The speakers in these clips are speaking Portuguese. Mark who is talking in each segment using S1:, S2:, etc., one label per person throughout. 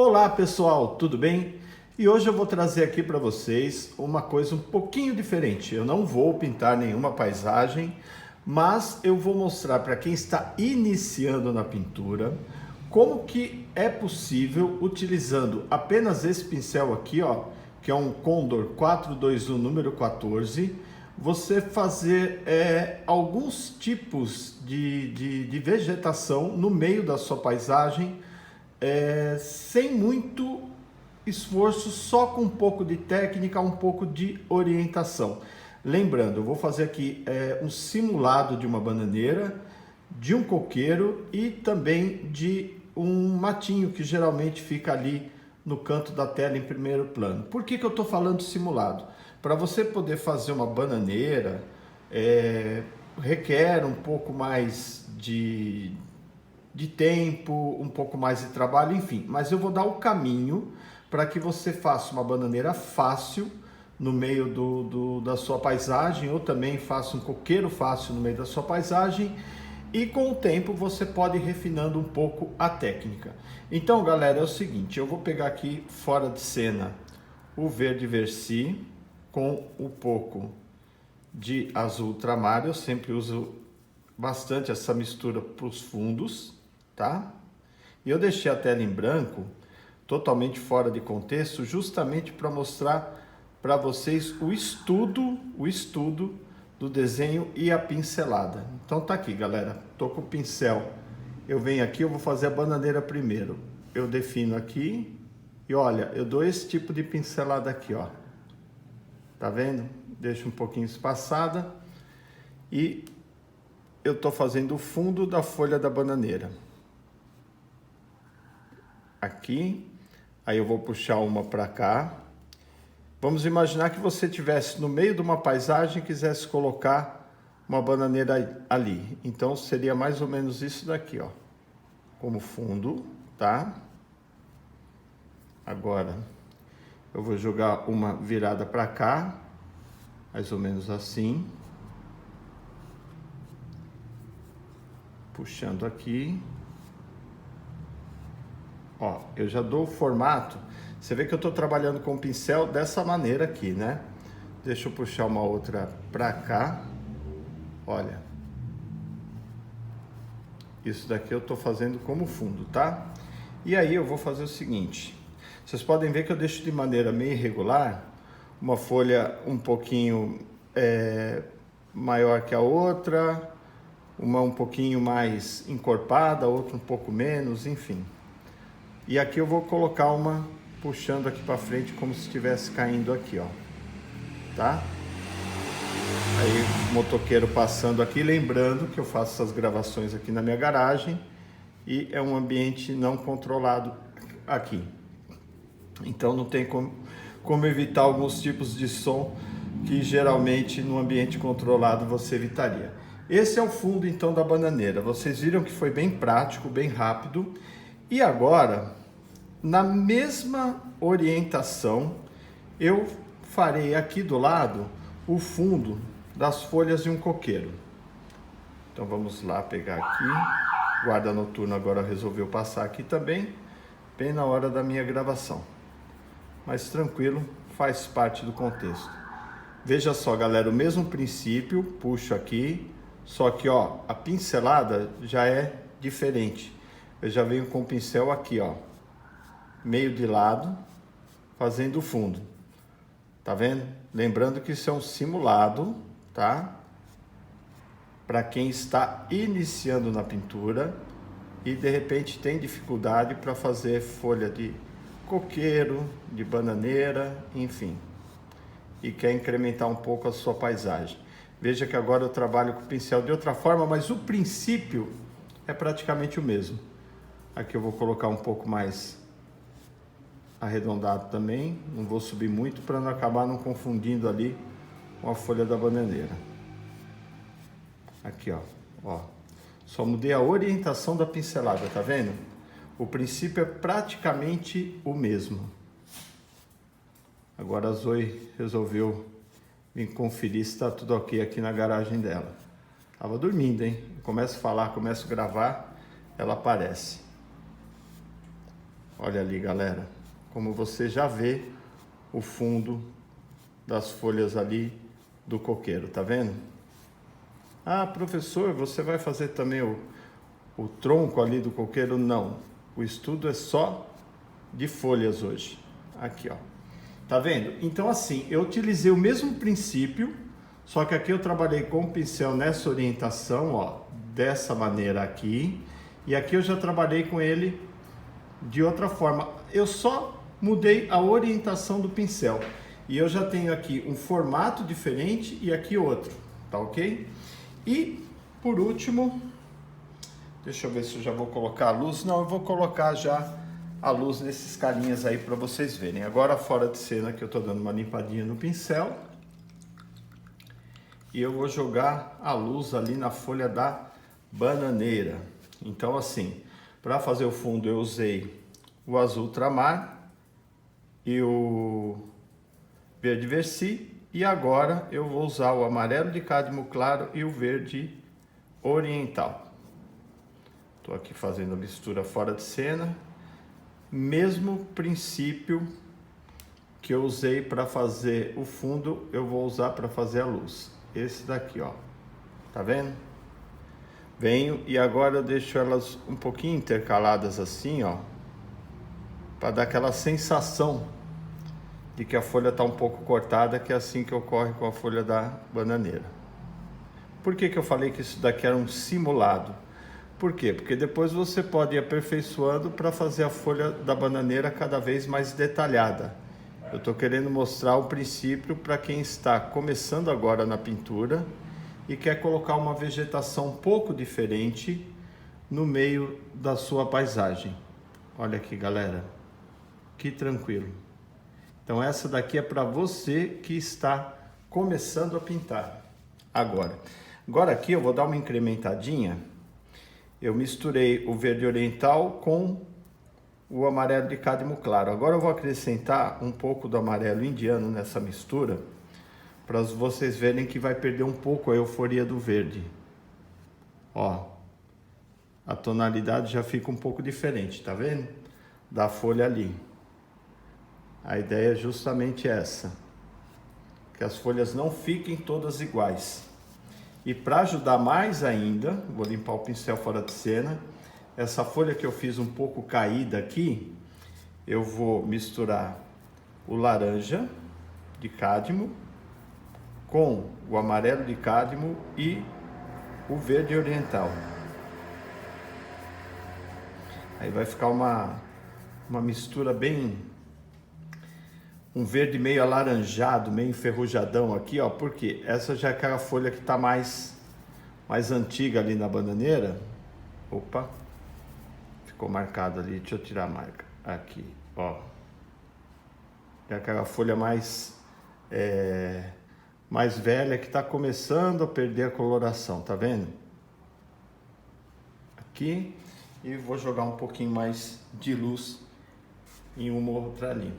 S1: Olá pessoal, tudo bem? E hoje eu vou trazer aqui para vocês uma coisa um pouquinho diferente. Eu não vou pintar nenhuma paisagem, mas eu vou mostrar para quem está iniciando na pintura como que é possível, utilizando apenas esse pincel aqui, ó, que é um Condor 421 número 14, você fazer alguns tipos de vegetação no meio da sua paisagem, sem muito esforço, só com um pouco de técnica, um pouco de orientação. Lembrando, eu vou fazer aqui um simulado de uma bananeira, de um coqueiro e também de um matinho que geralmente fica ali no canto da tela em primeiro plano. Por que eu estou falando simulado? Para você poder fazer uma bananeira, requer um pouco mais de tempo, um pouco mais de trabalho, enfim. Mas eu vou dar o caminho para que você faça uma bananeira fácil no meio da sua paisagem, ou também faça um coqueiro fácil no meio da sua paisagem, e com o tempo você pode ir refinando um pouco a técnica. Então, galera, é o seguinte, eu vou pegar aqui fora de cena o verde Versi com um pouco de azul ultramar. Eu sempre uso bastante essa mistura para os fundos, tá? E eu deixei a tela em branco, totalmente fora de contexto, justamente para mostrar para vocês o estudo do desenho e a pincelada. Então tá aqui, galera, tô com o pincel, eu venho aqui, eu vou fazer a bananeira primeiro. Eu defino aqui e olha, eu dou esse tipo de pincelada aqui, ó. Tá vendo? Deixo um pouquinho espaçada e eu tô fazendo o fundo da folha da bananeira. Aqui, aí eu vou puxar uma para cá. Vamos imaginar que você estivesse no meio de uma paisagem e quisesse colocar uma bananeira ali. Então seria mais ou menos isso daqui, ó, como fundo, tá? Agora eu vou jogar uma virada para cá, mais ou menos assim. Puxando aqui. Ó, eu já dou o formato. Você vê que eu estou trabalhando com o pincel dessa maneira aqui, né? Deixa eu puxar uma outra para cá. Olha. Isso daqui eu estou fazendo como fundo, tá? E aí eu vou fazer o seguinte. Vocês podem ver que eu deixo de maneira meio irregular. Uma folha um pouquinho maior que a outra. Uma um pouquinho mais encorpada, outra um pouco menos, enfim. E aqui eu vou colocar uma puxando aqui para frente como se estivesse caindo aqui, ó. Tá? Aí o motoqueiro passando aqui, lembrando que eu faço essas gravações aqui na minha garagem e é um ambiente não controlado aqui. Então não tem como evitar alguns tipos de som que geralmente no ambiente controlado você evitaria. Esse é o fundo então da bananeira. Vocês viram que foi bem prático, bem rápido. E agora, na mesma orientação, eu farei aqui do lado o fundo das folhas de um coqueiro. Então vamos lá pegar aqui. Guarda noturno agora resolveu passar aqui também, bem na hora da minha gravação. Mas tranquilo, faz parte do contexto. Veja só, galera, o mesmo princípio, puxo aqui, só que ó, a pincelada já é diferente. Eu já venho com o pincel aqui, ó, meio de lado, fazendo o fundo. Tá vendo? Lembrando que isso é um simulado, tá? Para quem está iniciando na pintura e de repente tem dificuldade para fazer folha de coqueiro, de bananeira, enfim. E quer incrementar um pouco a sua paisagem. Veja que agora eu trabalho com o pincel de outra forma, mas o princípio é praticamente o mesmo. Aqui eu vou colocar um pouco mais arredondado também, não vou subir muito para não acabar não confundindo ali com a folha da bananeira. Aqui, ó, só mudei a orientação da pincelada, tá vendo? O princípio é praticamente o mesmo. Agora a Zoe resolveu vir conferir se está tudo ok aqui na garagem dela. Tava dormindo, hein? Eu começo a falar, começo a gravar, ela aparece. Olha ali, galera, como você já vê o fundo das folhas ali do coqueiro, tá vendo? Ah, professor, você vai fazer também o tronco ali do coqueiro? Não, o estudo é só de folhas hoje. Aqui, ó, tá vendo? Então assim, eu utilizei o mesmo princípio, só que aqui eu trabalhei com o pincel nessa orientação, ó, dessa maneira aqui, e aqui eu já trabalhei com ele de outra forma. Eu só mudei a orientação do pincel. E eu já tenho aqui um formato diferente e aqui outro, tá ok? E por último, deixa eu ver se eu já vou colocar a luz. Não, eu vou colocar já a luz nesses carinhas aí para vocês verem. Agora fora de cena que eu tô dando uma limpadinha no pincel. E eu vou jogar a luz ali na folha da bananeira. Então assim, para fazer o fundo eu usei o azul ultramar e o verde versi, e agora eu vou usar o amarelo de cádmio claro e o verde oriental. Estou aqui fazendo a mistura fora de cena, mesmo princípio que eu usei para fazer o fundo, eu vou usar para fazer a luz. Esse daqui, ó, tá vendo? Venho e agora eu deixo elas um pouquinho intercaladas assim, ó, para dar aquela sensação de que a folha está um pouco cortada, que é assim que ocorre com a folha da bananeira. Por que eu falei que isso daqui era um simulado? Por quê? Porque depois você pode ir aperfeiçoando para fazer a folha da bananeira cada vez mais detalhada. Eu estou querendo mostrar o princípio para quem está começando agora na pintura e quer colocar uma vegetação um pouco diferente no meio da sua paisagem. Olha aqui, galera, que tranquilo. Então essa daqui é para você que está começando a pintar agora. Agora aqui eu vou dar uma incrementadinha. Eu misturei o verde oriental com o amarelo de cádmio claro. Agora eu vou acrescentar um pouco do amarelo indiano nessa mistura, para vocês verem que vai perder um pouco a euforia do verde. Ó, a tonalidade já fica um pouco diferente, tá vendo? Da folha ali. A ideia é justamente essa, que as folhas não fiquem todas iguais. E para ajudar mais ainda, vou limpar o pincel fora de cena. Essa folha que eu fiz um pouco caída aqui, eu vou misturar o laranja de cádmio com o amarelo de cádmio e o verde oriental. Aí vai ficar uma mistura bem... um verde meio alaranjado, meio enferrujadão aqui, ó, porque essa já é aquela folha que está mais antiga ali na bananeira. Opa, ficou marcado ali, deixa eu tirar a marca. Aqui, ó. É aquela folha mais velha que está começando a perder a coloração, tá vendo? Aqui, e vou jogar um pouquinho mais de luz em uma ou outra ali.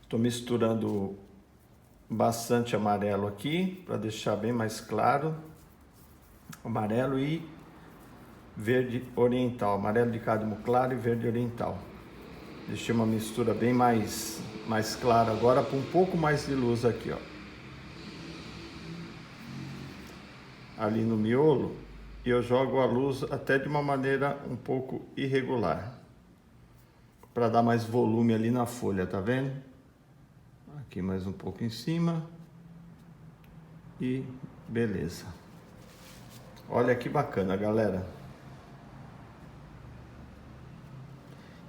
S1: Estou misturando bastante amarelo aqui, para deixar bem mais claro. Amarelo e verde oriental. Amarelo de cádmio claro e verde oriental. Deixei uma mistura bem mais clara agora, com um pouco mais de luz aqui, ó. Ali no miolo, e eu jogo a luz até de uma maneira um pouco irregular, para dar mais volume ali na folha, tá vendo? Aqui mais um pouco em cima. E beleza. Olha que bacana, galera.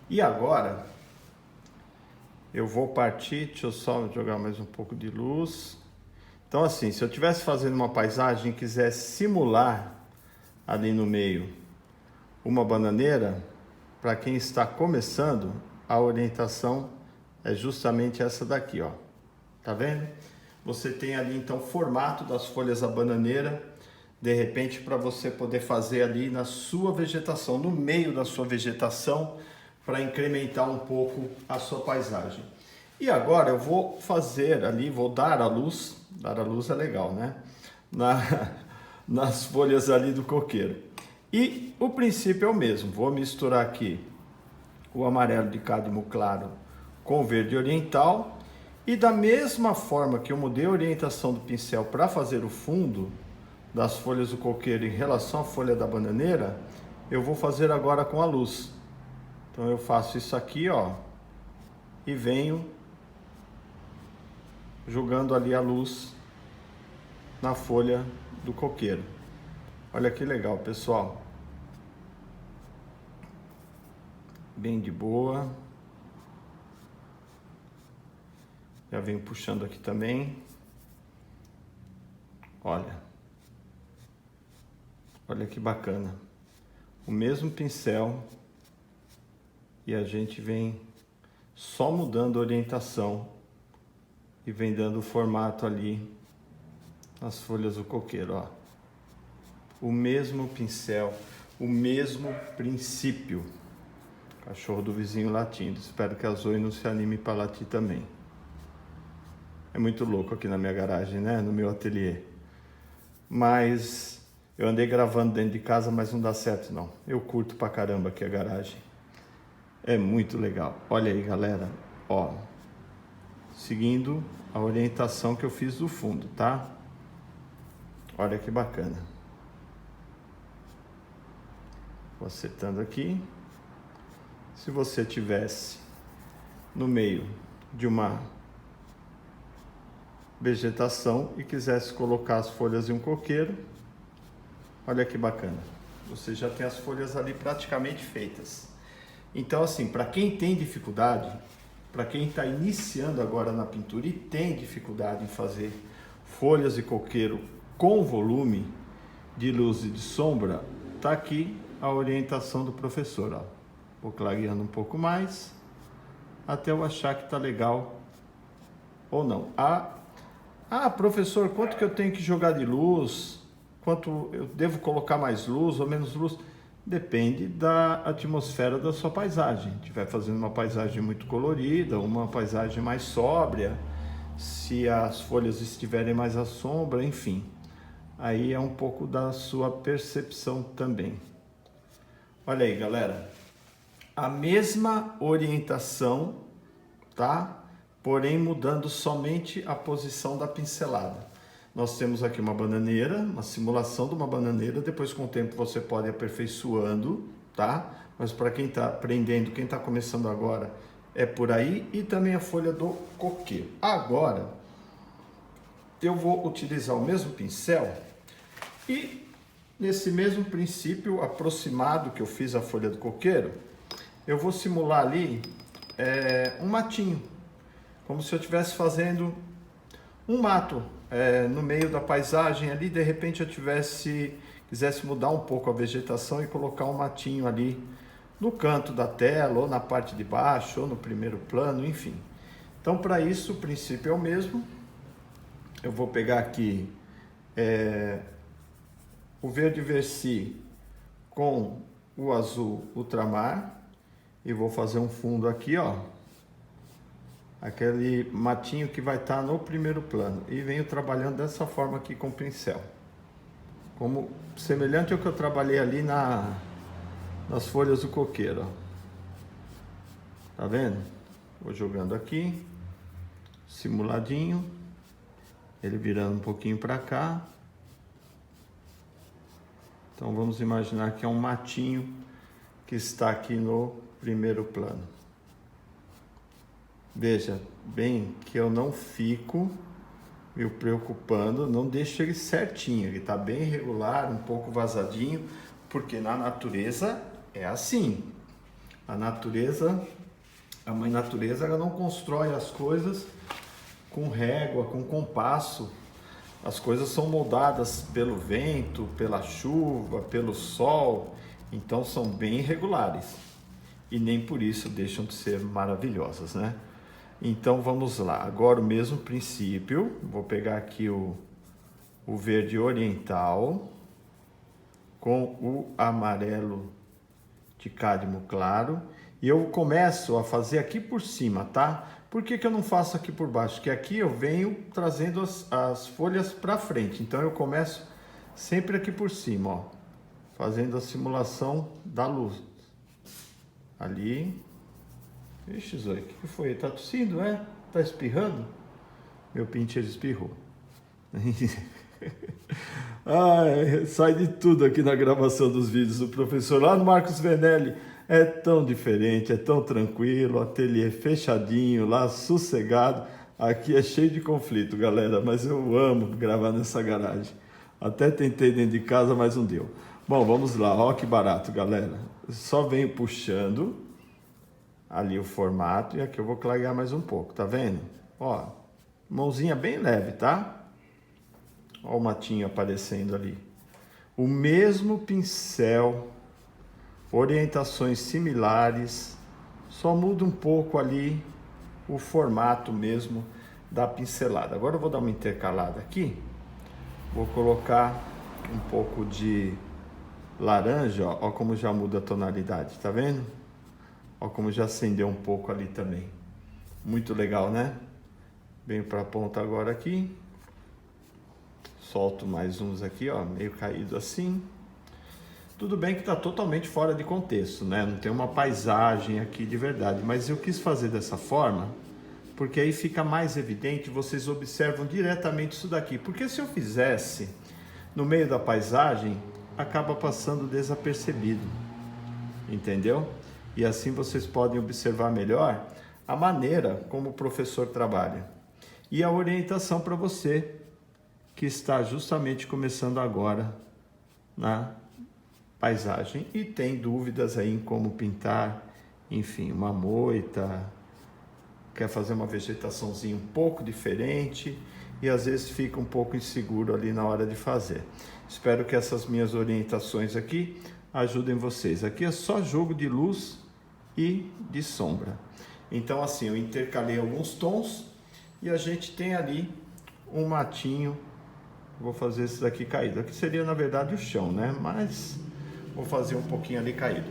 S1: E agora eu vou partir, deixa eu só jogar mais um pouco de luz. Então assim, se eu estivesse fazendo uma paisagem e quisesse simular ali no meio uma bananeira, para quem está começando, a orientação é justamente essa daqui, ó. Tá vendo? Você tem ali então o formato das folhas da bananeira, de repente para você poder fazer ali na sua vegetação, no meio da sua vegetação, para incrementar um pouco a sua paisagem. E agora eu vou fazer ali, vou dar a luz é legal, né? Nas folhas ali do coqueiro. E o princípio é o mesmo, vou misturar aqui o amarelo de cádmio claro com o verde oriental. E da mesma forma que eu mudei a orientação do pincel para fazer o fundo das folhas do coqueiro em relação à folha da bananeira, eu vou fazer agora com a luz. Então eu faço isso aqui, ó, e venho jogando ali a luz na folha do coqueiro. Olha que legal, pessoal. Bem de boa. Já venho puxando aqui também. Olha. Olha que bacana. O mesmo pincel e a gente vem só mudando a orientação e vem dando o formato ali nas folhas do coqueiro, ó. O mesmo pincel, o mesmo princípio. Cachorro do vizinho latindo. Espero que a Zoe não se anime para latir também. É muito louco aqui na minha garagem, né? No meu ateliê. Mas eu andei gravando dentro de casa, mas não dá certo não. Eu curto pra caramba aqui a garagem. É muito legal. Olha aí, galera. Ó, seguindo a orientação que eu fiz do fundo, tá? Olha que bacana. Vou acertando aqui. Se você tivesse no meio de uma vegetação e quisesse colocar as folhas em um coqueiro, olha que bacana. Você já tem as folhas ali praticamente feitas. Então, assim, para quem tem dificuldade, para quem está iniciando agora na pintura e tem dificuldade em fazer folhas de coqueiro com volume de luz e de sombra, tá aqui a orientação do professor, ó. Vou clareando um pouco mais até eu achar que tá legal ou não. Professor, quanto que eu tenho que jogar de luz? Quanto eu devo colocar mais luz ou menos luz? Depende da atmosfera da sua paisagem. Se estiver fazendo uma paisagem muito colorida, uma paisagem mais sóbria, se as folhas estiverem mais à sombra, enfim. Aí é um pouco da sua percepção também. Olha aí, galera. A mesma orientação, tá? Porém mudando somente a posição da pincelada. Nós temos aqui uma bananeira, uma simulação de uma bananeira. Depois, com o tempo, você pode ir aperfeiçoando, tá? Mas para quem está aprendendo, quem está começando agora, é por aí. E também a folha do coqueiro. Agora, eu vou utilizar o mesmo pincel e nesse mesmo princípio aproximado que eu fiz a folha do coqueiro, eu vou simular ali um matinho, como se eu estivesse fazendo um mato no meio da paisagem ali. De repente eu quisesse mudar um pouco a vegetação e colocar um matinho ali no canto da tela, ou na parte de baixo, ou no primeiro plano, enfim. Então, para isso, o princípio é o mesmo. Eu vou pegar aqui o verde Versi com o azul ultramar e vou fazer um fundo aqui, ó, aquele matinho que vai estar no primeiro plano, e venho trabalhando dessa forma aqui com o pincel, como semelhante ao que eu trabalhei ali nas folhas do coqueiro, ó. Tá vendo? Vou jogando aqui, simuladinho, ele virando um pouquinho para cá. Então vamos imaginar que é um matinho que está aqui no primeiro plano. Veja bem que eu não fico me preocupando, não deixo ele certinho, ele está bem regular, um pouco vazadinho, porque na natureza é assim. A mãe natureza, ela não constrói as coisas com régua, com compasso. As coisas são moldadas pelo vento, pela chuva, pelo sol, então são bem irregulares e nem por isso deixam de ser maravilhosas, né? Então vamos lá, agora o mesmo princípio, vou pegar aqui o verde oriental com o amarelo de cádmio claro e eu começo a fazer aqui por cima, tá? Por que eu não faço aqui por baixo? Porque aqui eu venho trazendo as folhas para frente, então eu começo sempre aqui por cima, ó, fazendo a simulação da luz ali. Ixi, Zoe, o que foi? Tá tossindo, é? Tá espirrando? Meu pincher espirrou. Ai, sai de tudo aqui na gravação dos vídeos do professor. Lá no Marcos Venelli é tão diferente, é tão tranquilo, ateliê fechadinho, lá sossegado. Aqui é cheio de conflito, galera, mas eu amo gravar nessa garagem. Até tentei dentro de casa, mas não deu. Bom, vamos lá, ó que barato, galera. Só venho puxando ali o formato e aqui eu vou clarear mais um pouco, tá vendo? Ó, mãozinha bem leve, tá? Ó o matinho aparecendo ali. O mesmo pincel, orientações similares, só muda um pouco ali o formato mesmo da pincelada. Agora eu vou dar uma intercalada aqui. Vou colocar um pouco de laranja, ó como já muda a tonalidade, tá vendo? Ó como já acendeu um pouco ali também. Muito legal, né? Venho para a ponta agora aqui. Solto mais uns aqui, ó, meio caído assim. Tudo bem que está totalmente fora de contexto, né? Não tem uma paisagem aqui de verdade, mas eu quis fazer dessa forma, porque aí fica mais evidente, vocês observam diretamente isso daqui. Porque se eu fizesse no meio da paisagem, acaba passando desapercebido, entendeu? E assim vocês podem observar melhor a maneira como o professor trabalha. E a orientação para você que está justamente começando agora na paisagem e tem dúvidas aí em como pintar, enfim, uma moita, quer fazer uma vegetaçãozinha um pouco diferente e às vezes fica um pouco inseguro ali na hora de fazer. Espero que essas minhas orientações aqui ajudem vocês. Aqui é só jogo de luz e de sombra. Então assim, eu intercalei alguns tons e a gente tem ali um matinho. Vou fazer esse daqui caído. Aqui seria na verdade o chão, né? Mas vou fazer um pouquinho ali caído.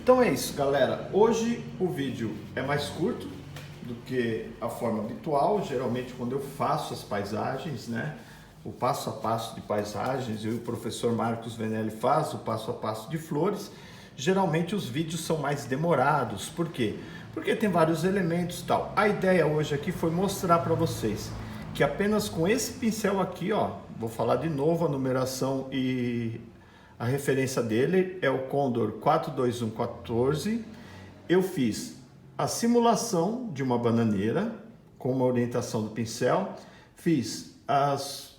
S1: Então é isso, galera. Hoje o vídeo é mais curto do que a forma habitual. Geralmente quando eu faço as paisagens, né? O passo a passo de paisagens, eu e o professor Marcos Venelli faz o passo a passo de flores. Geralmente os vídeos são mais demorados. Por quê? Porque tem vários elementos e tal. A ideia hoje aqui foi mostrar para vocês que apenas com esse pincel aqui, ó, vou falar de novo a numeração e a referência dele é o Condor 42114. Eu fiz a simulação de uma bananeira com uma orientação do pincel, fiz as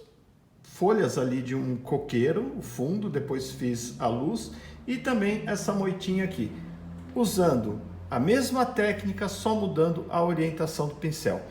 S1: folhas ali de um coqueiro, o fundo, depois fiz a luz e também essa moitinha aqui, usando a mesma técnica, só mudando a orientação do pincel.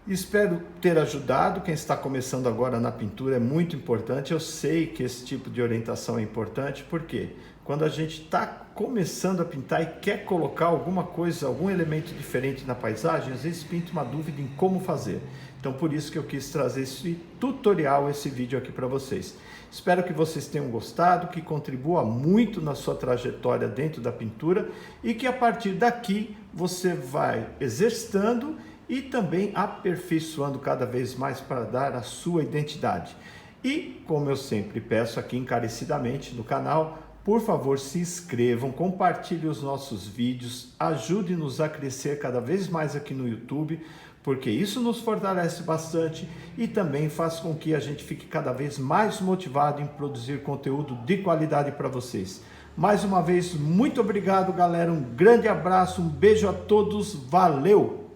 S1: Espero ter ajudado. Quem está começando agora na pintura é muito importante. Eu sei que esse tipo de orientação é importante, porque quando a gente está começando a pintar e quer colocar alguma coisa, algum elemento diferente na paisagem, às vezes pinta uma dúvida em como fazer. Então por isso que eu quis trazer esse tutorial, esse vídeo aqui para vocês. Espero que vocês tenham gostado, que contribua muito na sua trajetória dentro da pintura e que a partir daqui você vai exercitando e também aperfeiçoando cada vez mais para dar a sua identidade. E, como eu sempre peço aqui encarecidamente no canal, por favor se inscrevam, compartilhem os nossos vídeos, ajude-nos a crescer cada vez mais aqui no YouTube, porque isso nos fortalece bastante e também faz com que a gente fique cada vez mais motivado em produzir conteúdo de qualidade para vocês. Mais uma vez, muito obrigado, galera, um grande abraço, um beijo a todos, valeu!